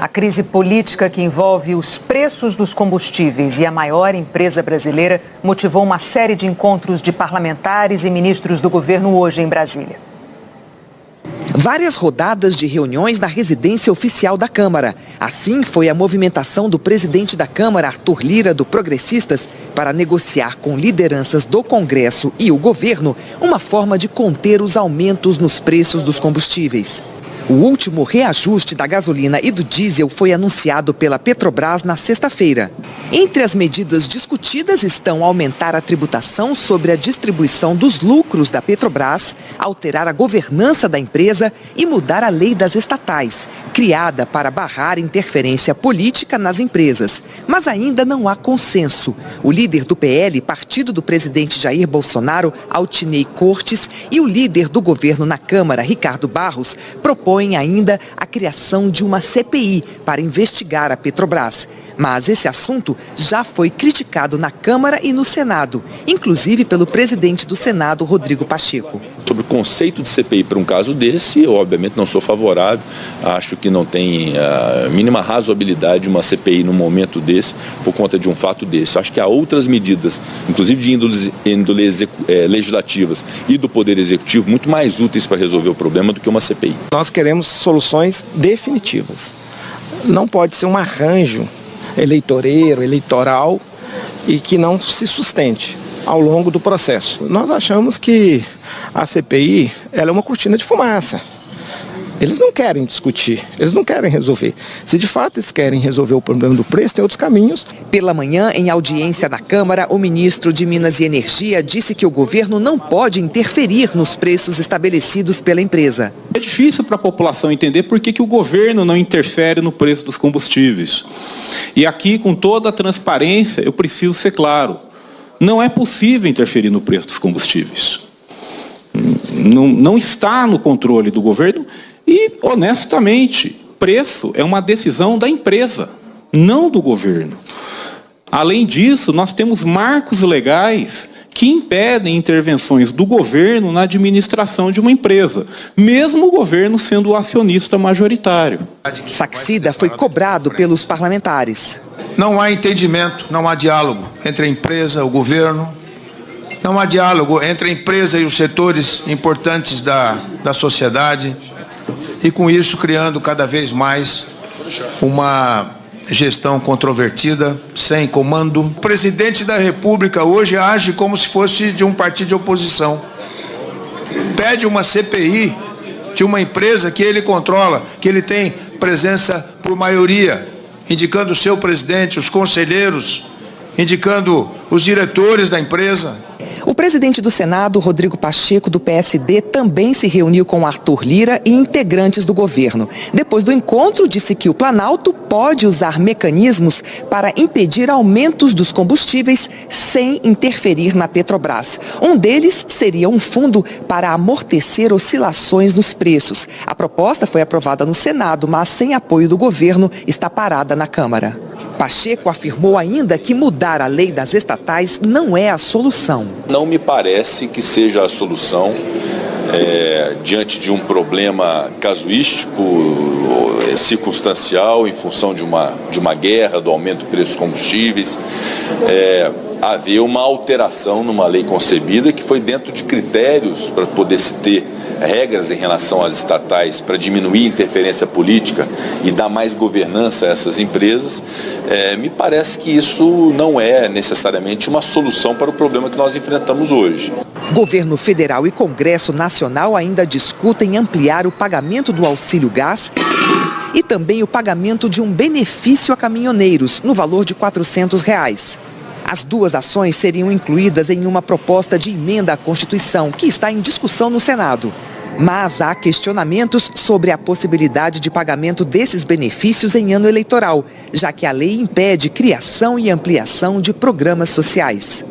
A crise política que envolve os preços dos combustíveis e a maior empresa brasileira motivou uma série de encontros de parlamentares e ministros do governo hoje em Brasília. Várias rodadas de reuniões na residência oficial da Câmara. Assim foi a movimentação do presidente da Câmara, Arthur Lira, do Progressistas, para negociar com lideranças do Congresso e o governo uma forma de conter os aumentos nos preços dos combustíveis. O último reajuste da gasolina e do diesel foi anunciado pela Petrobras na sexta-feira. Entre as medidas discutidas estão aumentar a tributação sobre a distribuição dos lucros da Petrobras, alterar a governança da empresa e mudar a lei das estatais, criada para barrar interferência política nas empresas. Mas ainda não há consenso. O líder do PL, partido do presidente Jair Bolsonaro, Altinei Cortes, e o líder do governo na Câmara, Ricardo Barros, propõem ainda a criação de uma CPI para investigar a Petrobras. Mas esse assunto já foi criticado na Câmara e no Senado, inclusive pelo presidente do Senado, Rodrigo Pacheco. Sobre o conceito de CPI para um caso desse, eu obviamente não sou favorável, acho que não tem a mínima razoabilidade uma CPI num momento desse, por conta de um fato desse. Acho que há outras medidas, inclusive de índole legislativas e do Poder Executivo, muito mais úteis para resolver o problema do que uma CPI. Nós queremos soluções definitivas. Não pode ser um arranjo eleitoral e que não se sustente ao longo do processo. Nós achamos que a CPI ela é uma cortina de fumaça. Eles não querem discutir, eles não querem resolver. Se de fato eles querem resolver o problema do preço, tem outros caminhos. Pela manhã, em audiência na Câmara, o ministro de Minas e Energia disse que o governo não pode interferir nos preços estabelecidos pela empresa. É difícil para a população entender por que o governo não interfere no preço dos combustíveis. E aqui, com toda a transparência, eu preciso ser claro. Não é possível interferir no preço dos combustíveis. Não está no controle do governo. E, honestamente, preço é uma decisão da empresa, não do governo. Além disso, nós temos marcos legais que impedem intervenções do governo na administração de uma empresa, mesmo o governo sendo o acionista majoritário. Saxida foi cobrado pelos parlamentares. Não há entendimento, não há diálogo entre a empresa, o governo. Não há diálogo entre a empresa e os setores importantes da sociedade. E com isso criando cada vez mais uma gestão controvertida, sem comando. O presidente da República hoje age como se fosse de um partido de oposição. Pede uma CPI de uma empresa que ele controla, que ele tem presença por maioria, indicando o seu presidente, os conselheiros, indicando os diretores da empresa. O presidente do Senado, Rodrigo Pacheco, do PSD, também se reuniu com Arthur Lira e integrantes do governo. Depois do encontro, disse que o Planalto pode usar mecanismos para impedir aumentos dos combustíveis sem interferir na Petrobras. Um deles seria um fundo para amortecer oscilações nos preços. A proposta foi aprovada no Senado, mas sem apoio do governo, está parada na Câmara. Pacheco afirmou ainda que mudar a lei das estatais não é a solução. Não me parece que seja a solução diante de um problema casuístico, circunstancial, em função de uma guerra, do aumento do preço dos combustíveis. Haver uma alteração numa lei concebida que foi dentro de critérios para poder se ter regras em relação às estatais para diminuir a interferência política e dar mais governança a essas empresas. Me parece que isso não é necessariamente uma solução para o problema que nós enfrentamos hoje. Governo federal e Congresso Nacional ainda discutem ampliar o pagamento do auxílio gás e também o pagamento de um benefício a caminhoneiros no valor de R$ 400. As duas ações seriam incluídas em uma proposta de emenda à Constituição, que está em discussão no Senado. Mas há questionamentos sobre a possibilidade de pagamento desses benefícios em ano eleitoral, já que a lei impede criação e ampliação de programas sociais.